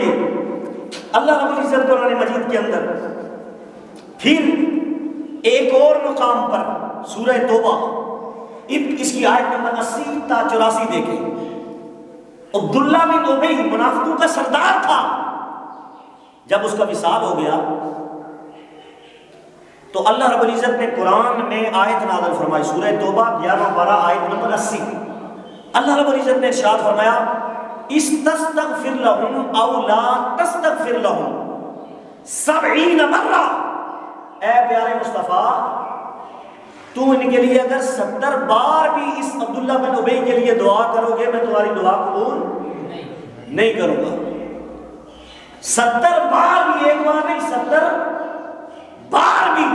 لیے اللہ رب العزت قرآن مجید کے اندر پھر ایک اور مقام پر سورہ توبہ اس کی آیت نمبر 80 تا 84 دیکھیں. عبداللہ بن ابی منافقوں کا سردار تھا. جب اس کا وصال ہو گیا تو اللہ رب العزت نے قرآن میں آیت نازل فرمائی. سورہ توبہ 11-12 آیت نمبر 80. اللہ رب العزت نے ارشاد فرمایا استستغفر لهم او لا تستغفر لهم 70 مرہ. اے پیارے مصطفیٰ تو ان کے لیے اگر 70 بار بھی اس عبداللہ بن ابی کے لیے دعا کرو گے میں تمہاری دعا قبول نہیں کروں گا. 70 بار بھی، ایک بار نہیں، 70 بار بھی.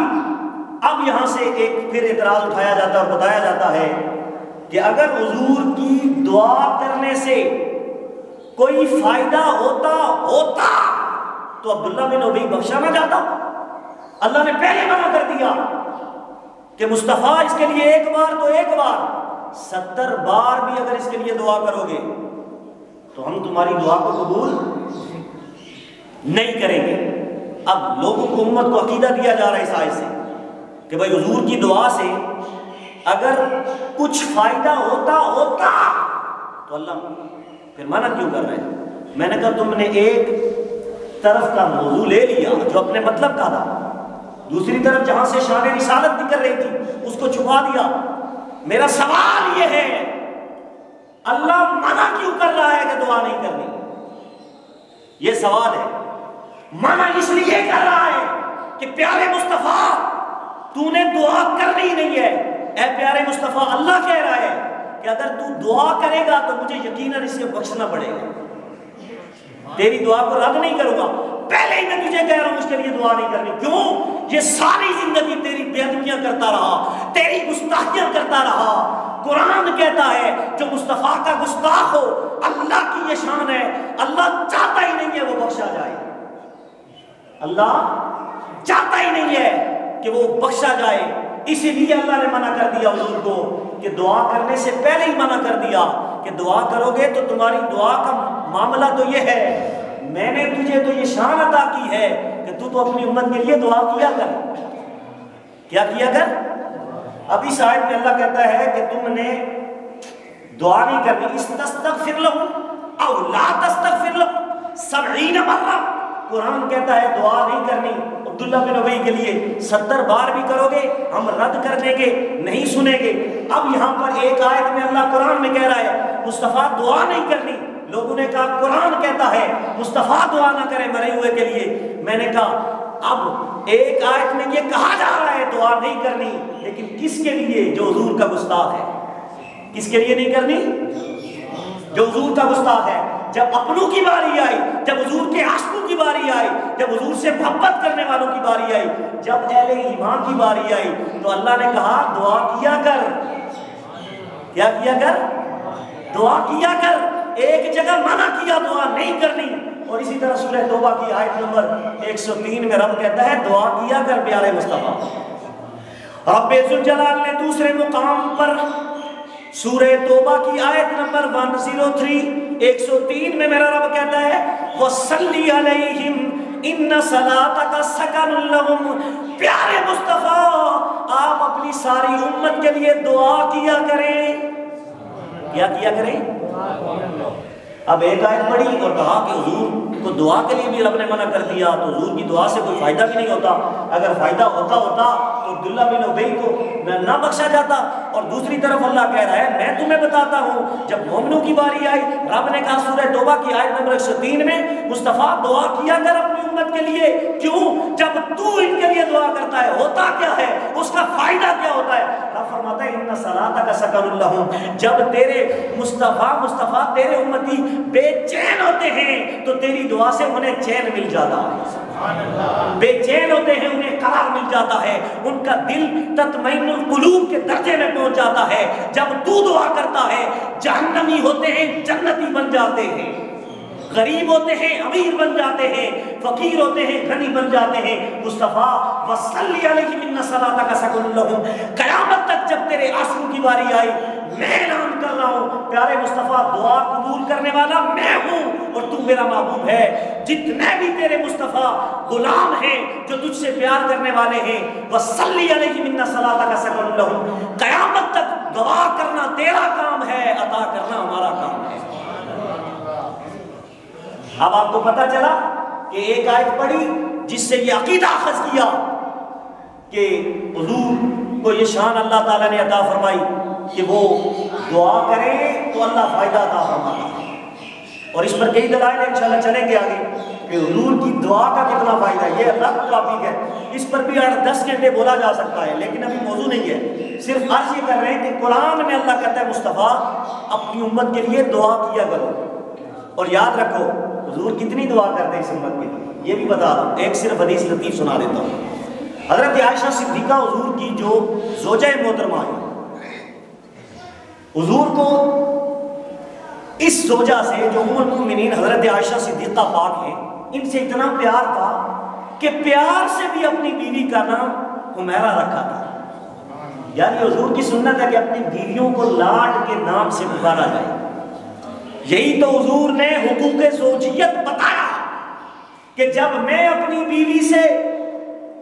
اب یہاں سے ایک پھر اعتراض اٹھایا جاتا ہے اور بتایا جاتا ہے کہ اگر حضور کی دعا کرنے سے کوئی فائدہ ہوتا تو عبداللہ بن ابی بخشا نہ جاتا. اللہ نے پہلے منع کر دیا کہ مصطفیٰ اس کے لیے ایک بار تو ایک بار، 70 بار بھی اگر اس کے لیے دعا کرو گے تو ہم تمہاری دعا کو قبول نہیں کریں گے. اب لوگوں کو، امت کو عقیدہ دیا جا رہا ہے اس آیت سے کہ بھائی حضور کی دعا سے اگر کچھ فائدہ ہوتا تو اللہ پھر منع کیوں کر رہے ہیں. میں نے کہا تم نے ایک طرف کا موضوع لے لیا جو اپنے مطلب کا تھا، دوسری طرف جہاں سے شان رسالت نکل رہی تھی اس کو چھپا دیا. میرا سوال یہ ہے اللہ منع کیوں کر رہا ہے کہ دعا نہیں کرنی؟ یہ سوال ہے. منع اس لیے کر رہا ہے کہ پیارے مصطفیٰ تو نے دعا کرنی نہیں ہے. اے پیارے مصطفیٰ اللہ کہہ رہا ہے کہ اگر تو دعا کرے گا تو مجھے یقیناً اس سے بخشنا پڑے گا. تیری دعا کو رد نہیں کروں گا. پہلے ہی میں تجھے کہہ رہا ہوں اس کے لیے دعا نہیں کرنی. کیوں؟ یہ ساری زندگی تیری بے ادبیاں کرتا رہا، تیری گستاخیاں کرتا رہا. قرآن کہتا ہے جو مصطفیٰ کا گستاخ ہو، اللہ کی یہ شان ہے، اللہ چاہتا ہی نہیں ہے وہ بخشا جائے. اللہ چاہتا ہی نہیں ہے کہ وہ بخشا جائے. اسی لیے اللہ نے منع کر دیا حضور کو کہ دعا کرنے سے پہلے ہی منع کر دیا کہ دعا کرو گے تو تمہاری دعا کا معاملہ تو یہ ہے، میں نے تجھے تو یہ شان عطا کی ہے کہ تو اپنی امت کے لیے دعا کیا کر. کیا کیا کر؟ اب اس آیت میں اللہ کہتا ہے کہ تم نے دعا نہیں کرنی. استستغفر لهم او لا تستغفر لهم 70 مرہ. قرآن کہتا ہے دعا نہیں کرنی عبداللہ بن ابی کے لیے. 70 بار بھی کرو گے ہم رد کر دیں گے، نہیں سنیں گے. اب یہاں پر ایک آیت میں اللہ قرآن میں کہہ رہا ہے مصطفیٰ دعا نہیں کرنی. لوگوں نے کہا قرآن کہتا ہے مصطفیٰ دعا نہ کرے مرے ہوئے کے لیے. میں نے کہا اب ایک آیت میں یہ کہا جا رہا ہے دعا نہیں کرنی، لیکن کس کے لیے؟ جو حضور کا گستاخ ہے. کس کے لیے نہیں کرنی؟ جو حضور کا گستاخ ہے. جب اپنوں کی باری آئی، جب حضور کے عاشقوں کی باری آئی، جب حضور سے محبت کرنے والوں کی باری آئی، جب اہل ایمان کی باری آئی تو اللہ نے کہا دعا کیا کر. کیا کیا کر؟ دعا کیا کر. ایک جگہ منع کیا دعا نہیں کرنی. اور اسی طرح سورہ توبہ کی آیت نمبر 103 میں رب کہتا ہے دعا کیا کر پیارے مصطفیٰ. رب ذوالجلال نے دوسرے مقام پر سورہ توبہ کی آیت نمبر 103 103 میں میرا رب کہتا ہے وَصَلِّ عَلَيْهِمْ إِنَّ صَلَاتَكَ سَكَنٌ لَهُمْ. پیارے مصطفیٰ آپ اپنی ساری امت کے لیے دعا کیا کریں. کیا کریں؟ اب ایک آیت پڑھی اور کہا کہ حضور کو دعا کے لیے بھی رب نے منع کر دیا تو حضور کی دعا سے کوئی فائدہ بھی نہیں ہوتا. اگر فائدہ ہوتا تو عبداللہ بن ابی کو نہ بخشا جاتا. اور دوسری طرف اللہ کہہ رہا ہے میں تمہیں بتاتا ہوں جب مومنوں کی باری آئی رب نے کہا سورہ توبہ کی آیت نمبر 103 میں مصطفیٰ دعا کیا کر اپنی امت کے لیے. کیوں؟ جب تو ان کے لیے دعا کرتا ہے ہوتا کیا ہے؟ اس کا فائدہ کیا ہوتا ہے؟ رب فرماتا ہے ان صلاتک سکن لہم. جب تیرے مصطفیٰ تیرے امتی بے چین ہوتے ہیں تو تیری دعا سے انہیں چین مل جاتا ہے. بے چین ہوتے ہیں انہیں قرار مل جاتا ہے. ان کا دل تطمئن القلوب کے درجے میں پہنچ جاتا ہے. جب تو دعا کرتا ہے جہنمی ہوتے ہیں جنتی بن جاتے ہیں، غریب ہوتے ہیں امیر بن جاتے ہیں، فقیر ہوتے ہیں غنی بن جاتے ہیں. مصطفیٰ وصلی علیہم ان صلاتک سکن لہم. قیامت تک جب تیرے عاشقوں کی باری آئی میں اعلان کر رہا ہوں پیارے مصطفیٰ دعا قبول کرنے والا میں ہوں اور تو میرا محبوب ہے. جتنے بھی تیرے مصطفیٰ غلام ہیں جو تجھ سے پیار کرنے والے ہیں وصلی علیہم ان صلاتک سکن لہم، قیامت تک دعا کرنا تیرا کام ہے، عطا کرنا ہمارا کام ہے. اب آپ کو پتا چلا کہ ایک آیت پڑھی جس سے یہ عقیدہ اخذ کیا کہ حضور کو یہ شان اللہ تعالیٰ نے عطا فرمائی کہ وہ دعا کریں تو اللہ فائدہ عطا فرماتا ہے. اور اس پر کئی دلائل ہیں، انشاءاللہ چلیں گے آگے کہ حضور کی دعا کا کتنا فائدہ ہے. یہ الگ ٹاپک ہے، اس پر بھی 8-10 گھنٹے بولا جا سکتا ہے، لیکن ابھی موضوع نہیں ہے. صرف عرض یہ کر رہے ہیں کہ قرآن میں اللہ کہتا ہے مصطفیٰ اپنی امت کے لیے دعا کیا کرو. اور یاد رکھو حضور کتنی دعا کرتے ہیں اس امت کے لیے، یہ بھی بتا دوں. ایک صرف حدیث لطیف سنا دیتا ہوں. حضرت عائشہ صدیقہ حضور کی جو زوجہ محترمہ ہے، حضور کو اس زوجہ سے جو ام المؤمنین حضرت عائشہ صدیقہ پاک ہیں، ان سے اتنا پیار تھا کہ پیار سے بھی اپنی بیوی کا نام حمیرہ رکھا تھا. یعنی حضور کی سنت ہے کہ اپنی بیویوں کو لاڈ کے نام سے پکارا جائے. یہی تو حضور نے حقوق زوجیت بتایا کہ جب میں اپنی بیوی سے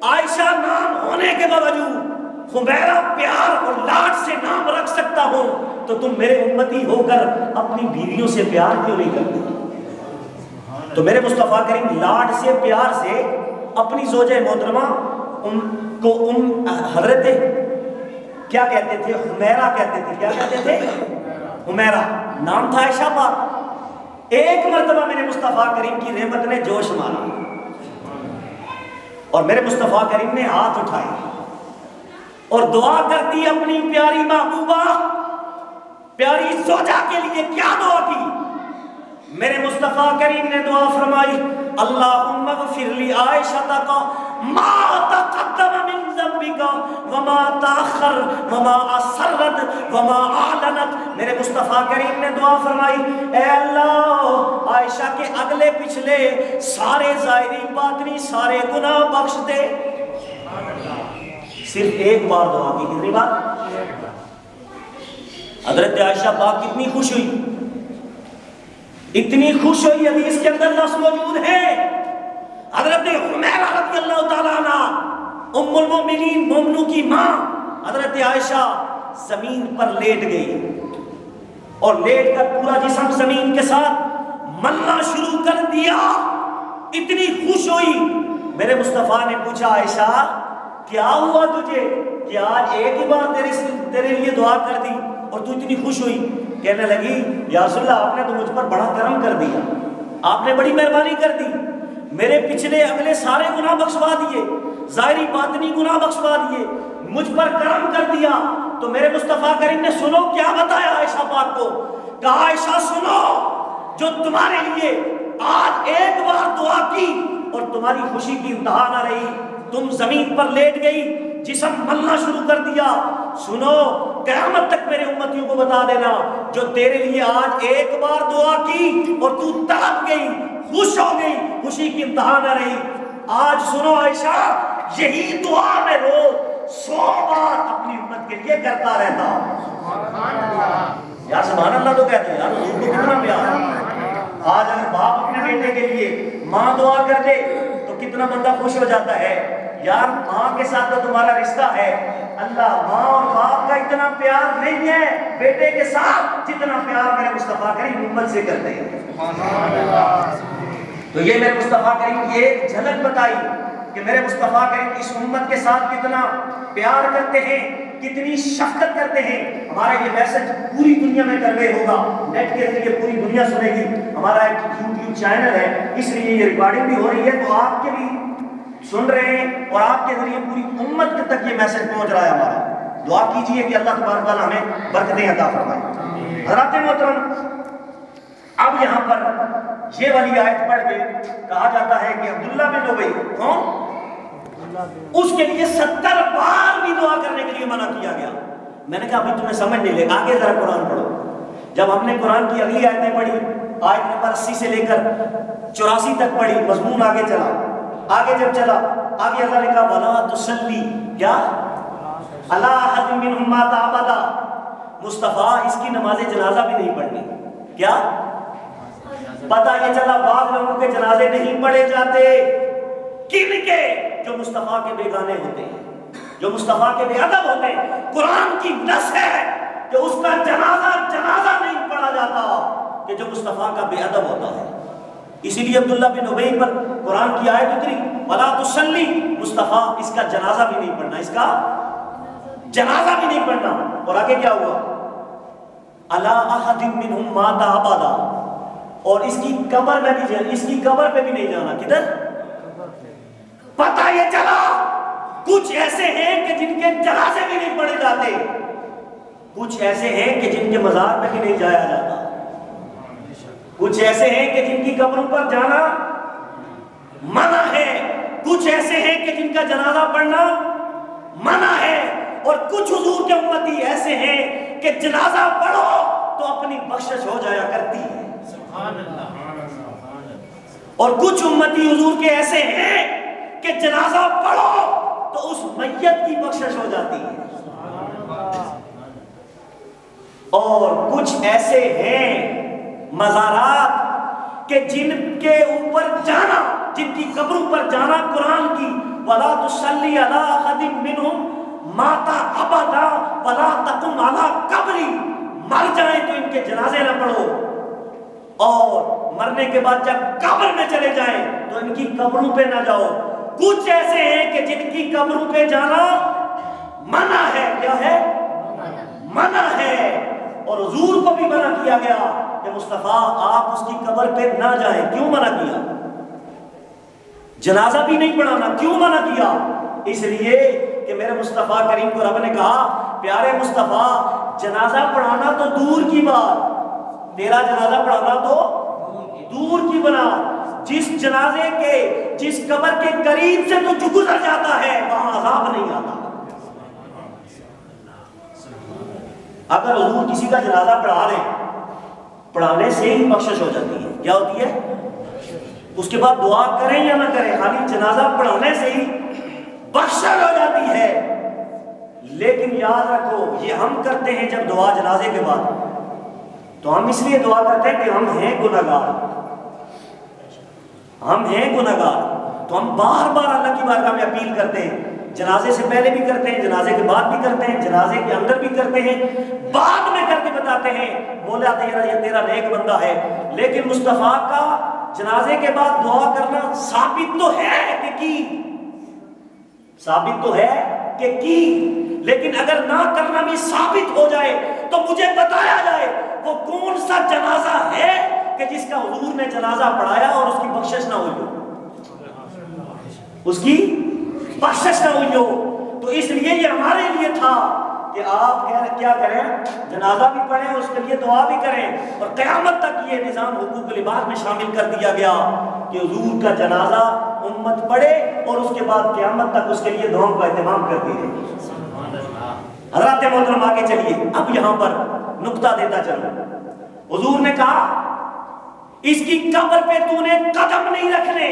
عائشہ نام ہونے کے باوجود حمیرہ پیار اور لاڈ سے نام رکھ سکتا ہوں تو تم میرے امتی ہو کر اپنی بیویوں سے پیار کیوں نہیں کرتے؟ تو میرے مصطفیٰ کریم لاڈ سے پیار سے اپنی زوجہ محترمہ کو حضرت کیا کہتے تھے؟ حمیرہ کہتے تھے. کیا کہتے تھے؟ حمیرہ نام تھا عائشہ پاک. ایک مرتبہ میرے مصطفیٰ کریم کی رحمت نے جوش مارا اور میرے مصطفیٰ کریم نے ہاتھ اٹھائے اور دعا کر دی اپنی پیاری محبوبہ پیاری زوجہ کے لیے. کیا دعا کی؟ میرے مصطفیٰ کریم نے دعا فرمائی اللہم اغفر لی عائشہ ما تقدم من ذنبک وما تاخر وما اسرت وما اعلنت. میرے مصطفیٰ کریم نے دعا فرمائی اے اللہ عائشہ کے اگلے پچھلے سارے ظاہری باطنی سارے گناہ بخش دے. صرف ایک بار دعا کی. کتنی بار؟ حضرت عائشہ پاک کتنی خوش ہوئی، اتنی خوش ہوئی حدیث کے اندر لفظ موجود ہے. حضرت حمیرہ رضی اللہ تعالیٰ عنہ ام المؤمنین مومنوں کی ماں حضرت عائشہ زمین پر لیٹ گئی اور لیٹ کر پورا جسم زمین کے ساتھ ملنا شروع کر دیا. اتنی خوش ہوئی. میرے مصطفیٰ نے پوچھا عائشہ کیا ہوا تجھے کہ آج ایک ہی بار تیرے لیے دعا کر دی اور تو اتنی خوش ہوئی؟ کہنے لگی یا رسول اللہ آپ نے تو مجھ پر بڑا کرم کر دیا، آپ نے بڑی مہربانی کر دی، میرے پچھلے اگلے سارے گناہ بخشوا دیے، ظاہری باطنی گناہ بخشوا دیے، مجھ پر کرم کر دیا. تو میرے مصطفیٰ کریم نے سنو کیا بتایا عائشہ پاک کو. کہا عائشہ سنو جو تمہارے لیے آج ایک بار دعا کی اور تمہاری خوشی کی انتہا نہ رہی، تم زمین پر لیٹ گئی، جسم ملنا شروع کر دیا. سنو قیامت تک میرے امتیوں کو بتا دینا جو تیرے لیے آج ایک بار دعا کی اور تو تڑپ گئی، خوش ہو گئی، خوشی کی انتہا نہ رہی. آج سنو عائشہ یہی دعا میں روز 100 بار اپنی امت کے لیے کرتا رہتا. یار سبحان اللہ تو کہتے ہیں یار حضور کو کتنا پیار. آج اگر باپ اپنے بیٹے کے لیے ماں دعا کر دے تو کتنا بندہ خوش ہو جاتا ہے. یار ماں کے ساتھ تو تمہارا رشتہ ہے، اللہ ماں اور باپ کا اتنا پیار نہیں ہے بیٹے کے ساتھ جتنا پیار میرے مصطفیٰ کریم امت سے کرتے ہیں. تو یہ میرے مصطفیٰ کریم کی ایک جھلک بتائی کہ میرے مصطفیٰ کریم اس امت کے ساتھ کتنا پیار کرتے ہیں، کتنی شفقت کرتے ہیں. ہمارا یہ میسج پوری دنیا میں کنوے ہوگا، نیٹ کے ذریعے پوری دنیا سنے گی. ہمارا ایک یوٹیوب چینل ہے، اس لیے یہ ریکارڈنگ بھی ہو رہی ہے تو آپ کے بھی سن رہے ہیں اور آپ کے ذریعے پوری امت تک یہ میسج پہنچ رہا ہے. ہمارا دعا کیجئے کہ اللہ تبارک و تعالیٰ ہمیں برکتیں عطا فرمائے. حضرات محترم اب یہاں پر یہ والی آیت پڑھ کے کہا جاتا ہے کہ عبداللہ بن ابی کون اس کے لیے 70 بار بھی دعا کرنے کے لیے منع کیا گیا. میں نے کہا ابھی تمہیں سمجھ نہیں لے گا، آگے ذرا قرآن پڑھو. جب ہم نے قرآن کی اگلی آیتیں پڑھی، آیت نمبر 80 سے لے کر 84 تک پڑھی، مضمون آگے چلا. آگے جب چلا آگے اللہ نے کہا وَلَا تُصَلِّ کیا عَلَىٰ أَحَدٍ مِّنْهُمْ مَاتَ أَبَدًا مصطفیٰ اس کی نماز جنازہ بھی نہیں پڑھنی. کیا پتہ یہ چلا بعض لوگوں کے جنازے نہیں پڑھے جاتے. کن کے؟ جو مصطفیٰ کے بیگانے ہوتے ہیں, جو مصطفیٰ کے بے ادب ہوتے ہیں. قرآن کی نص ہے کہ اس کا جنازہ نہیں پڑھا جاتا کہ جو مصطفیٰ کا بے ادب ہوتا ہے. اسی لیے عبداللہ بن ابی پر قرآن کی آیت اتری وَلَا تُصَلِّ, مصطفیٰ اس کا جنازہ بھی نہیں پڑھنا, اس کا جنازہ بھی نہیں پڑھنا. اور آگے کیا ہوا؟ عَلَىٰ أَحَدٍ مِّنْهُمْ مَاتَ أَبَدًا, اور اس کی قبر میں بھی جانا, اس کی قبر پہ بھی نہیں جانا. کدھر؟ پتہ یہ چلا کچھ ایسے ہیں کہ جن کے جنازے بھی نہیں پڑھے جاتے, کچھ ایسے ہیں کہ جن کے مزار پہ بھی نہیں جایا جاتا, کچھ ایسے ہیں کہ جن کی قبروں پر جانا منع ہے, کچھ ایسے ہیں کہ جن کا جنازہ پڑھنا منع ہے, اور کچھ حضور کے امتی ایسے ہیں کہ جنازہ پڑھو تو اپنی بخشش ہو جایا کرتی ہے. سبحان اللہ. اور کچھ امتی حضور کے ایسے ہیں کہ جنازہ پڑھو تو اس میت کی بخشش ہو جاتی ہے. اور کچھ ایسے ہیں مزارات کہ جن کے اوپر جانا, جن کی قبروں پر جانا قرآن کی وَلَا تُصَلِّ عَلَىٰ أَحَدٍ مِّنْهُمْ مَاتَ أَبَدًا وَلَا تَقُمْ عَلَىٰ قَبْرِهِ, مر جائیں تو ان کے جنازے نہ پڑھو, اور مرنے کے بعد جب قبر میں چلے جائیں تو ان کی قبروں پہ نہ جاؤ. کچھ ایسے ہیں کہ جن کی قبروں پہ جانا منع ہے. کیا ہے؟ منع ہے. اور حضور کو بھی منع کیا گیا کہ مصطفیٰ آپ اس کی قبر پہ نہ جائیں. کیوں منع کیا؟ جنازہ بھی نہیں پڑھانا. کیوں منع کیا؟ اس لیے کہ میرے مصطفیٰ کریم کو رب نے کہا پیارے مصطفیٰ جنازہ پڑھانا تو دور کی بات, تیرا جنازہ پڑھانا تو دور کی بات, جس جنازے کے جس قبر کے قریب سے تو جو گزر جاتا ہے وہاں عذاب نہیں آتا. اگر حضور کسی کا جنازہ پڑھا لیں, پڑھانے سے ہی بخشش ہو جاتی ہے. کیا ہوتی ہے؟ اس کے بعد دعا کریں یا نہ کریں, خالی جنازہ پڑھانے سے ہی بخشش ہو جاتی ہے. لیکن یاد رکھو یہ ہم کرتے ہیں جب دعا جنازے کے بعد, تو ہم اس لیے دعا کرتے ہیں کہ ہم ہیں گنہگار, ہم ہیں گنہگار, تو ہم بار بار اللہ کی بارگاہ میں اپیل کرتے ہیں. جنازے سے پہلے بھی کرتے ہیں, جنازے کے بعد بھی کرتے ہیں, جنازے کے اندر بھی کرتے ہیں, بعد میں کر کے بتاتے ہیں مولا یہ تیرا نیک بندہ ہے. لیکن مصطفیٰ کا جنازے کے بعد دعا کرنا ثابت تو ہے کہ کی, ثابت تو ہے کہ کی, لیکن اگر نہ کرنا بھی ثابت ہو جائے تو مجھے بتایا جائے وہ کون سا جنازہ ہے کہ جس کا حضور نے جنازہ پڑھایا اور اس کی بخشش نہ ہوئی ہو, اس کی بخشش نہ ہوئی ہو. تو اس لیے یہ ہمارے لیے تھا کہ آپ کیا کریں, جنازہ بھی پڑھیں, اس کے لیے دعا بھی کریں. اور قیامت تک یہ نظام حقوق العباد میں شامل کر دیا گیا کہ حضور کا جنازہ امت پڑھے اور اس کے بعد قیامت تک اس کے لیے دعاؤں کا اہتمام کرتی رہے. حضرات محترم آگے چلیے, اب یہاں پر نقطہ دیتا چلوں. حضور نے کہا اس کی قبر پہ تو نے قدم نہیں رکھنے.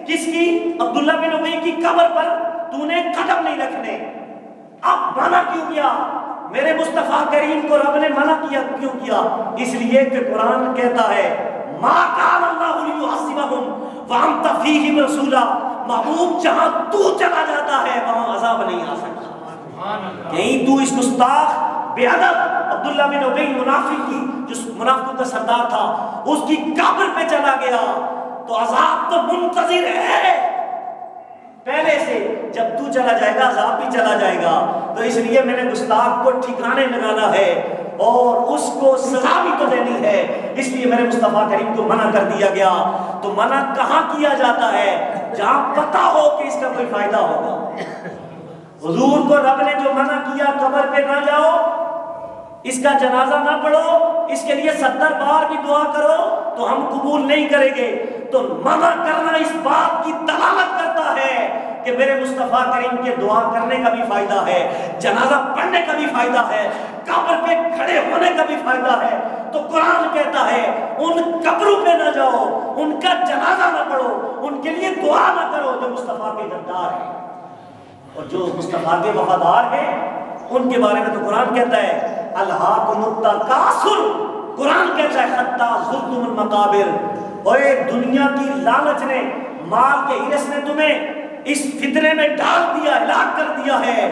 کس کی؟ عبداللہ بن ابی کی قبر پر تو نے قدم نہیں رکھنے. اب منع کیوں کیا؟ میرے مصطفیٰ کریم کو رب نے منع کیا کیوں کیا؟ اس لیے کہ قرآن کہتا ہے ما کان اللہ لیعذبہم وانت فیہم رسولا, محبوب جہاں تو چلا جاتا ہے وہاں عذاب نہیں آ سکتا. کہیں تو اس گستاخ بے ادب عبداللہ بن ابی منافق کی, جو منافقوں کا سردار تھا, اس کی قبر پہ چلا گیا تو عذاب تو منتظر ہے پہلے سے. جب تو چلا جائے گا عذاب بھی چلا جائے گا. تو اس لیے میں نے گستاخ کو ٹھکانے لگانا ہے اور اس کو سزا بھی تو دینی ہے. اس لیے میرے مصطفیٰ کریم کو منع کر دیا گیا. تو منع کہاں کیا جاتا ہے؟ جہاں پتہ ہو کہ اس کا کوئی فائدہ ہوگا. حضور کو رب نے جو منع کیا قبر پہ نہ جاؤ, اس کا جنازہ نہ پڑھو, اس کے لیے 70 بار بھی دعا کرو تو ہم قبول نہیں کریں گے. تو منع کرنا اس بات کی دلالت کرتا ہے کہ میرے مصطفیٰ کریم کے دعا کرنے کا بھی فائدہ ہے, جنازہ پڑھنے کا بھی فائدہ ہے, قبر پہ کھڑے ہونے کا بھی فائدہ ہے. تو قرآن کہتا ہے ان قبروں پہ نہ جاؤ, ان کا جنازہ نہ پڑھو, ان کے لیے دعا نہ کرو جو مصطفیٰ کے غدار ہیں. اور جو مصطفیٰ کے وفادار ہیں ان کے بارے میں تو قرآن کہتا ہے الہاکم التکاثر، قرآن کہتا ہے حتی زرتم المقابر، اوے دنیا کی لالچ نے، مال کے ہرس نے تمہیں اس فتنے میں ڈال دیا، ہلاک کر دیا ہے،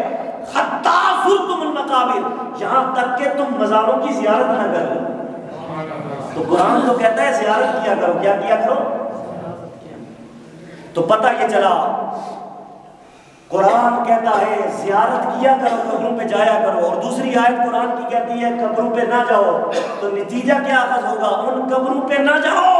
حتی زرتم المقابر، یہاں تک کہ تم مزاروں کی زیارت نہ کرو۔ تو قرآن تو کہتا ہے زیارت کیا کرو، کیا کیا کرو؟ تو پتہ یہ چلا قرآن کہتا ہے زیارت کیا کرو، قبروں پہ جایا کرو، اور دوسری آیت قرآن کی کہتی ہے قبروں پہ نہ جاؤ، تو نتیجہ کیا اخذ ہوگا؟ ان قبروں پہ نہ جاؤ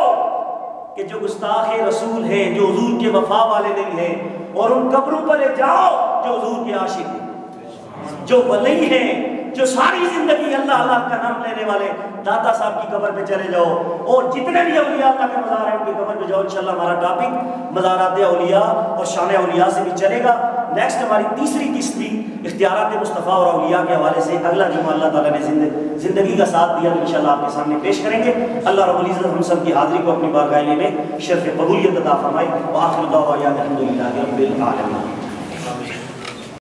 کہ جو گستاخ رسول ہیں، جو حضور کے وفا والے نہیں ہیں، اور ان قبروں پر جاؤ جو حضور کے عاشق ہیں، جو ولی ہیں، جو ساری زندگی اللہ اللہ کا نام لینے والے۔ داتا صاحب کی قبر پہ چلے جاؤ، اور جتنے بھی اولیاء اللہ کے مزار ہیں ان کی قبر پہ جاؤ۔ انشاءاللہ ہمارا ٹاپک مزارات اولیاء اور شان اولیاء سے بھی چلے گا۔ نیکسٹ ہماری تیسری قسط بھی اختیارات مصطفیٰ اور اولیاء کے حوالے سے اگلا جمعہ اللہ تعالیٰ نے زندگی کا ساتھ دیا تو انشاءاللہ آپ کے سامنے پیش کریں گے۔ اللہ رب العزت ہم سب کی حاضری کو اپنی بارگاہ میں شرف قبولیت عطا فرمائے۔ وآخر دعوانا الحمدللہ رب العالمین۔